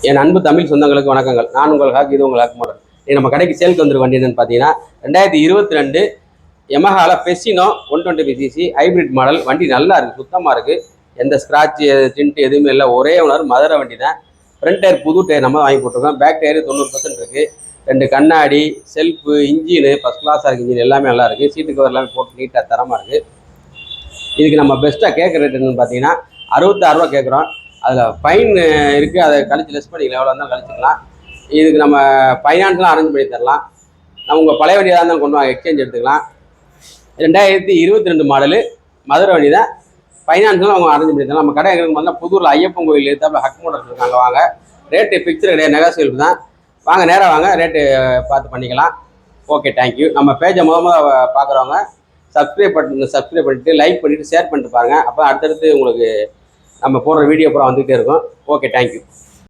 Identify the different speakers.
Speaker 1: என் அன்பு தமிழ் சொந்தங்களுக்கு வணக்கங்கள். நான் உங்கள் ஹாக், இது உங்கள் ஹாக் மாடல். நம்ம கடைக்கு சேலுக்கு வந்துருக்க வண்டி என்னன்னு பார்த்தீங்கன்னா 2022 யமஹால பெசினோ 125cc ஹைபிரிட் மாடல். வண்டி நல்லா இருக்குது, சுத்தமாக இருக்குது. எந்த ஸ்க்ராட்ச் டிண்ட் எதுவுமே இல்லை. ஒரே ஓனர், மதுரை வண்டி தான். ஃப்ரண்ட் டயர் புது டயர் நம்ம வாங்கி போட்டிருக்கோம். பேக் டயர் 90% இருக்குது. 2 கண்ணாடி, செல்ஃபு, இன்ஜினு ஃபஸ்ட் கிளாஸாக இருக்குது. இன்ஜின் எல்லாமே நல்லா இருக்குது. சீட்டு கவர் எல்லாமே போட்டு நீட்டாக தரமாக இருக்குது. இதுக்கு நம்ம பெஸ்ட்டாக கேட்குற ரேட் என்னன்னு பார்த்தீங்கன்னா 66 ரூபா கேட்குறோம். அதில் ஃபைன் இருக்குது, அதை கழிச்சு லெஸ் பண்ணிக்கலாம். எவ்வளோ இருந்தாலும் கழிச்சிக்கலாம். இதுக்கு நம்ம ஃபைனான்ஸ்லாம் அரேஞ்ச் பண்ணி தரலாம். நம்ம உங்கள் பழைய வண்டியாக இருந்தாலும் கொண்டு வாங்க, எக்ஸ்சேஞ்ச் எடுத்துக்கலாம். 2022 மாடலு, மதுரை வண்டி தான். ஃபைனான்ஸ்லாம் அவங்க அரேஞ்ச் பண்ணி தரலாம். நம்ம கடை எங்களுக்கு பார்த்தா புதூரில் ஐயப்பன் கோயில் எடுத்தாப்புல ஹக் மோட்டர்ஸ் இருக்காங்க. வாங்க, ரேட்டு ஃபிக்ஸ்டு கிடையாது, நெகோசியபிள் தான். வாங்க, நேராக வாங்க, ரேட்டு பார்த்து பண்ணிக்கலாம். Okay, thank you. நம்ம பேஜை பார்க்குறவங்க சப்ஸ்கிரைப் பண்ணிட்டு லைக் பண்ணிவிட்டு ஷேர் பண்ணிட்டு பாருங்கள். அப்போ அடுத்தடுத்து உங்களுக்கு நம்ம போடுற வீடியோ பூரா வந்துகிட்டே இருக்கும். Okay, thank you.